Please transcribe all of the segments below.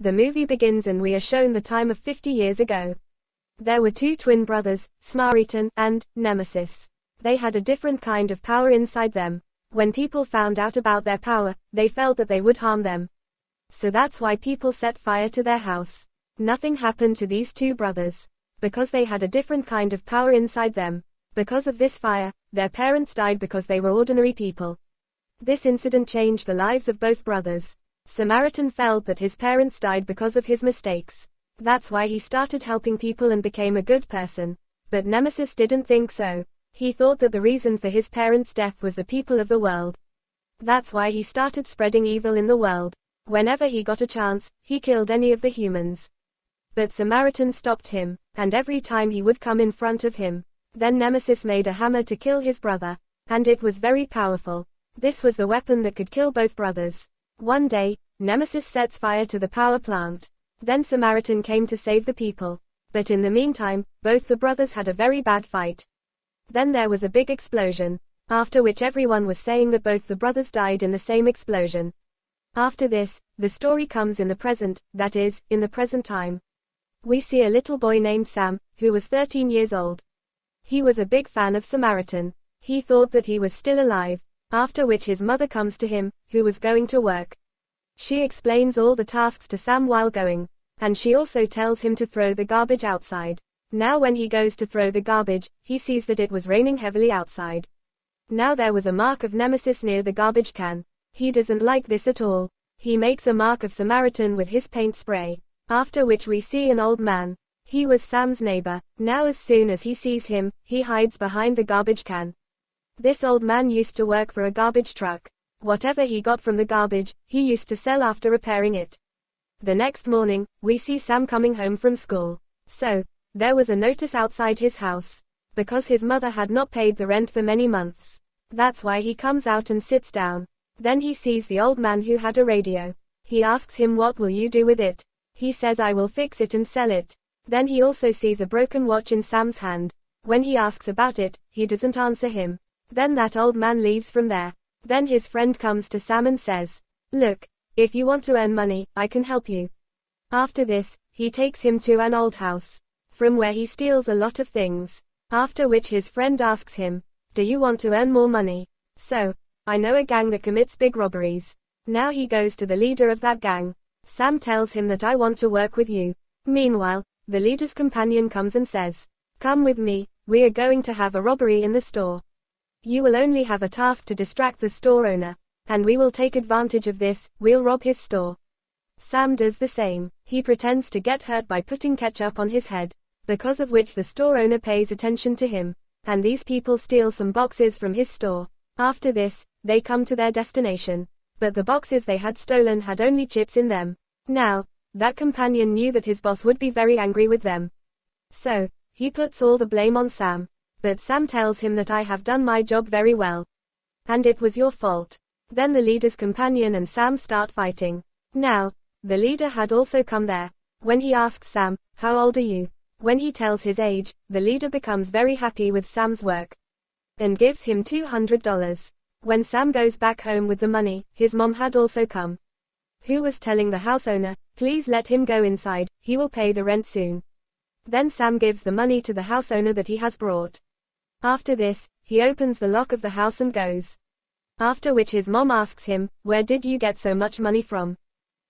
The movie begins and we are shown the time of 50 years ago. There were two twin brothers, Samaritan and Nemesis. They had a different kind of power inside them. When people found out about their power, they felt that they would harm them. So that's why people set fire to their house. Nothing happened to these two brothers. Because they had a different kind of power inside them. Because of this fire, their parents died because they were ordinary people. This incident changed the lives of both brothers. Samaritan felt that his parents died because of his mistakes. That's why he started helping people and became a good person. But Nemesis didn't think so. He thought that the reason for his parents' death was the people of the world. That's why he started spreading evil in the world. Whenever he got a chance, he killed any of the humans. But Samaritan stopped him, and every time he would come in front of him. Then Nemesis made a hammer to kill his brother. And it was very powerful. This was the weapon that could kill both brothers. One day, Nemesis sets fire to the power plant. Then Samaritan came to save the people. But in the meantime, both the brothers had a very bad fight. Then there was a big explosion. After which everyone was saying that both the brothers died in the same explosion. After this, the story comes in the present, that is, in the present time. We see a little boy named Sam, who was 13 years old. He was a big fan of Samaritan. He thought that he was still alive. After which his mother comes to him, who was going to work. She explains all the tasks to Sam while going. And she also tells him to throw the garbage outside. Now when he goes to throw the garbage, he sees that it was raining heavily outside. Now there was a mark of Nemesis near the garbage can. He doesn't like this at all. He makes a mark of Samaritan with his paint spray. After which we see an old man. He was Sam's neighbor. Now as soon as he sees him, he hides behind the garbage can. This old man used to work for a garbage truck. Whatever he got from the garbage, he used to sell after repairing it. The next morning, we see Sam coming home from school. So, there was a notice outside his house. Because his mother had not paid the rent for many months. That's why he comes out and sits down. Then he sees the old man who had a radio. He asks him, "What will you do with it?" He says, "I will fix it and sell it." Then he also sees a broken watch in Sam's hand. When he asks about it, he doesn't answer him. Then that old man leaves from there. Then his friend comes to Sam and says, "Look, if you want to earn money, I can help you." After this, he takes him to an old house, from where he steals a lot of things. After which his friend asks him, "Do you want to earn more money?" "So, I know a gang that commits big robberies." Now he goes to the leader of that gang. Sam tells him that, "I want to work with you." Meanwhile, the leader's companion comes and says, "Come with me, we are going to have a robbery in the store. You will only have a task to distract the store owner. And we will take advantage of this, we'll rob his store." Sam does the same. He pretends to get hurt by putting ketchup on his head. Because of which the store owner pays attention to him. And these people steal some boxes from his store. After this, they come to their destination. But the boxes they had stolen had only chips in them. Now, that companion knew that his boss would be very angry with them. So, he puts all the blame on Sam. But Sam tells him that, "I have done my job very well. And it was your fault." Then the leader's companion and Sam start fighting. Now, the leader had also come there. When he asks Sam, "How old are you?" When he tells his age, the leader becomes very happy with Sam's work. And gives him $200. When Sam goes back home with the money, his mom had also come. Who was telling the house owner, "Please let him go inside, he will pay the rent soon." Then Sam gives the money to the house owner that he has brought. After this, he opens the lock of the house and goes. After which his mom asks him, "Where did you get so much money from?"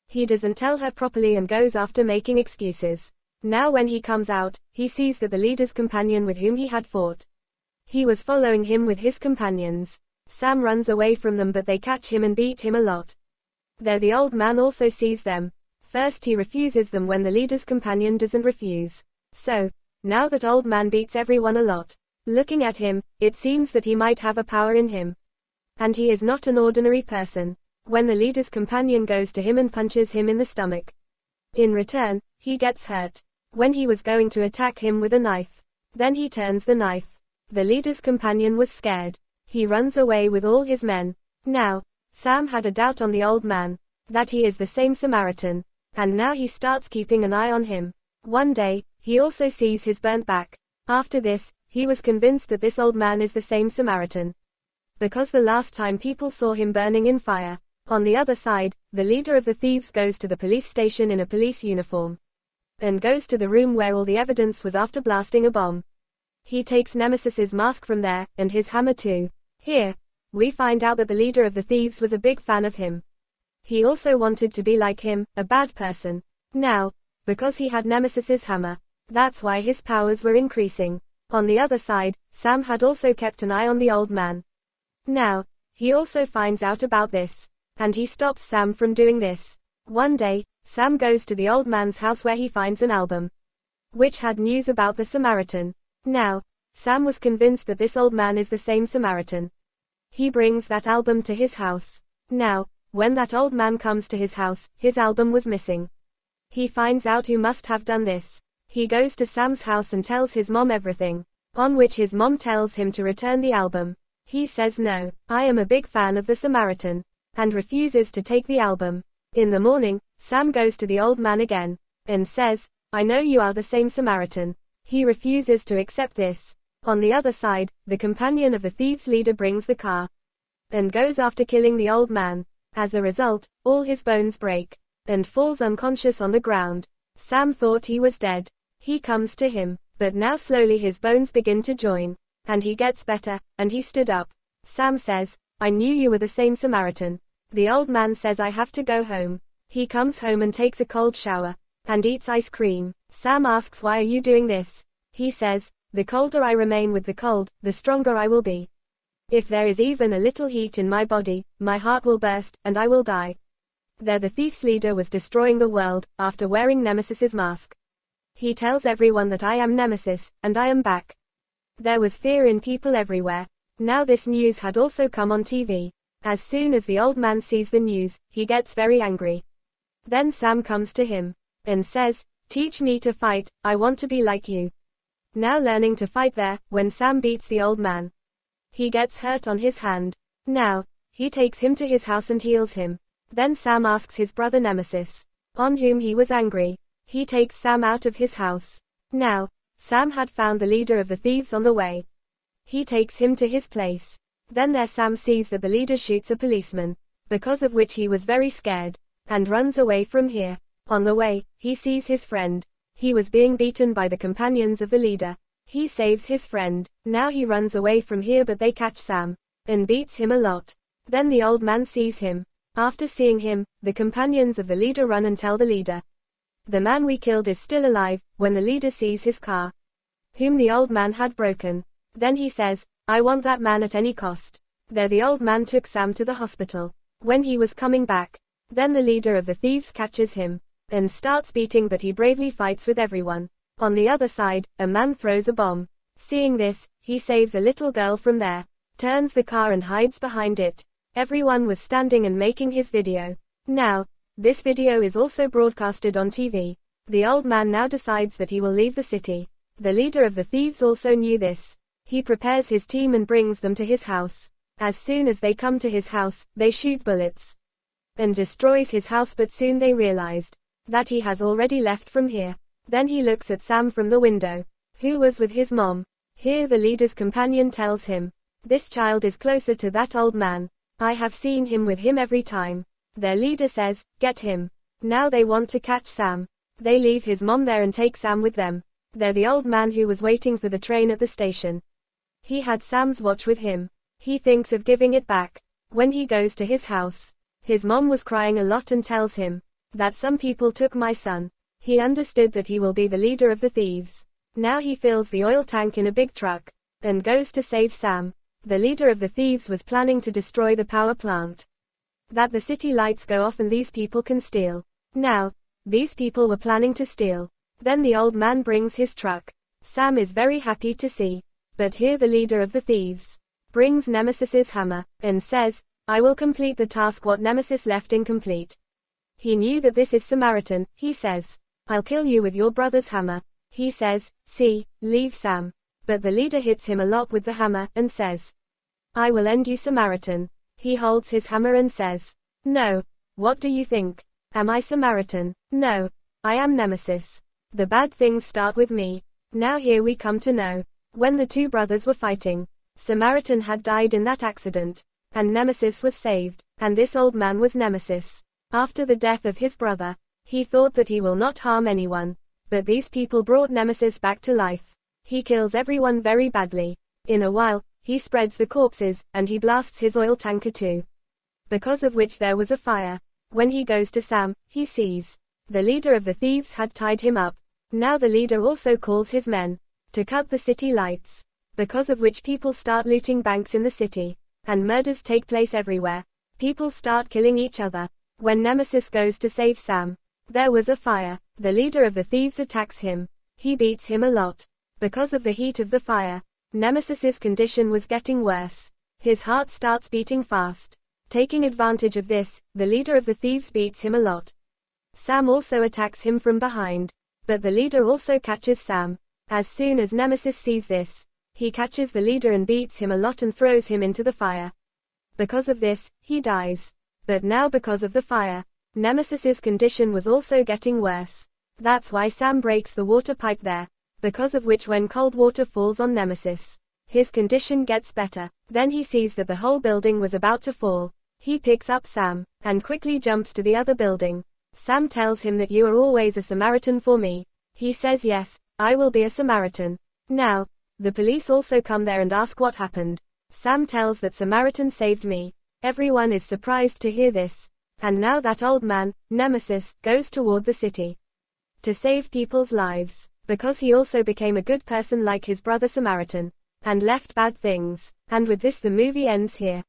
He doesn't tell her properly and goes after making excuses. Now when he comes out, he sees that the leader's companion with whom he had fought. He was following him with his companions. Sam runs away from them but they catch him and beat him a lot. There the old man also sees them. First he refuses them when the leader's companion doesn't refuse. So, now that old man beats everyone a lot. Looking at him, it seems that he might have a power in him. And he is not an ordinary person. When the leader's companion goes to him and punches him in the stomach. In return, he gets hurt. When he was going to attack him with a knife. Then he turns the knife. The leader's companion was scared. He runs away with all his men. Now, Sam had a doubt on the old man. That he is the same Samaritan. And now he starts keeping an eye on him. One day, he also sees his burnt back. After this, he was convinced that this old man is the same Samaritan. Because the last time people saw him burning in fire. On the other side, the leader of the thieves goes to the police station in a police uniform. And goes to the room where all the evidence was after blasting a bomb. He takes Nemesis's mask from there, and his hammer too. Here, we find out that the leader of the thieves was a big fan of him. He also wanted to be like him, a bad person. Now, because he had Nemesis's hammer, that's why his powers were increasing. On the other side, Sam had also kept an eye on the old man. Now, he also finds out about this. And he stops Sam from doing this. One day, Sam goes to the old man's house where he finds an album, which had news about the Samaritan. Now, Sam was convinced that this old man is the same Samaritan. He brings that album to his house. Now, when that old man comes to his house, his album was missing. He finds out who must have done this. He goes to Sam's house and tells his mom everything, on which his mom tells him to return the album. He says no, I am a big fan of the Samaritan, and refuses to take the album. In the morning, Sam goes to the old man again, and says, I know you are the same Samaritan. He refuses to accept this. On the other side, the companion of the thieves' leader brings the car, and goes after killing the old man. As a result, all his bones break, and falls unconscious on the ground. Sam thought he was dead. He comes to him, but now slowly his bones begin to join, and he gets better, and he stood up. Sam says, I knew you were the same Samaritan. The old man says I have to go home. He comes home and takes a cold shower, and eats ice cream. Sam asks, why are you doing this? He says, the colder I remain with the cold, the stronger I will be. If there is even a little heat in my body, my heart will burst, and I will die. There the thief's leader was destroying the world, after wearing Nemesis's mask. He tells everyone that I am Nemesis, and I am back. There was fear in people everywhere. Now this news had also come on TV. As soon as the old man sees the news, he gets very angry. Then Sam comes to him, and says, teach me to fight, I want to be like you. Now learning to fight there, when Sam beats the old man, he gets hurt on his hand. Now, he takes him to his house and heals him. Then Sam asks his brother Nemesis, on whom he was angry. He takes Sam out of his house. Now, Sam had found the leader of the thieves on the way. He takes him to his place. Then there Sam sees that the leader shoots a policeman, because of which he was very scared, and runs away from here. On the way, he sees his friend. He was being beaten by the companions of the leader. He saves his friend. Now he runs away from here, but they catch Sam, and beats him a lot. Then the old man sees him. After seeing him, the companions of the leader run and tell the leader, the man we killed is still alive. When the leader sees his car, whom the old man had broken, then he says, I want that man at any cost. There the old man took Sam to the hospital. When he was coming back, then the leader of the thieves catches him, and starts beating, but he bravely fights with everyone. On the other side, a man throws a bomb. Seeing this, he saves a little girl from there, turns the car and hides behind it. Everyone was standing and making his video. Now, this video is also broadcasted on TV. The old man now decides that he will leave the city. The leader of the thieves also knew this. He prepares his team and brings them to his house. As soon as they come to his house, they shoot bullets and destroys his house, but soon they realized that he has already left from here. Then he looks at Sam from the window, who was with his mom. Here the leader's companion tells him, this child is closer to that old man. I have seen him with him every time. Their leader says, get him. Now they want to catch Sam. They leave his mom there and take Sam with them. They're the old man who was waiting for the train at the station. He had Sam's watch with him. He thinks of giving it back. When he goes to his house, his mom was crying a lot and tells him that some people took my son. He understood that he will be the leader of the thieves. Now he fills the oil tank in a big truck and goes to save Sam. The leader of the thieves was planning to destroy the power plant, that the city lights go off and these people can steal. Now, these people were planning to steal. Then the old man brings his truck. Sam is very happy to see. But here the leader of the thieves brings Nemesis's hammer, and says, I will complete the task what Nemesis left incomplete. He knew that this is Samaritan. He says, I'll kill you with your brother's hammer. He says, see, leave Sam. But the leader hits him a lot with the hammer, and says, I will end you, Samaritan. He holds his hammer and says, no, what do you think? Am I Samaritan? No, I am Nemesis. The bad things start with me. Now here we come to know. When the two brothers were fighting, Samaritan had died in that accident. and Nemesis was saved. And this old man was Nemesis. After the death of his brother, he thought that he will not harm anyone. But these people brought Nemesis back to life. He kills everyone very badly. In a while, he spreads the corpses, and he blasts his oil tanker too. Because of which there was a fire. When he goes to Sam, he sees the leader of the thieves had tied him up. Now the leader also calls his men to cut the city lights. Because of which people start looting banks in the city. And murders take place everywhere. People start killing each other. When Nemesis goes to save Sam, there was a fire. The leader of the thieves attacks him. He beats him a lot. Because of the heat of the fire, Nemesis's condition was getting worse. His heart starts beating fast. Taking advantage of this, the leader of the thieves beats him a lot. Sam also attacks him from behind. But the leader also catches Sam. As soon as Nemesis sees this, he catches the leader and beats him a lot and throws him into the fire. Because of this, he dies. But now because of the fire, Nemesis's condition was also getting worse. That's why Sam breaks the water pipe there. Because of which when cold water falls on Nemesis, his condition gets better. Then he sees that the whole building was about to fall. He picks up Sam, and quickly jumps to the other building. Sam tells him that you are always a Samaritan for me. He says yes, I will be a Samaritan. Now, the police also come there and ask what happened. Sam tells that Samaritan saved me. Everyone is surprised to hear this. And now that old man, Nemesis, goes toward the city to save people's lives. Because he also became a good person like his brother Samaritan. And left bad things. And with this the movie ends here.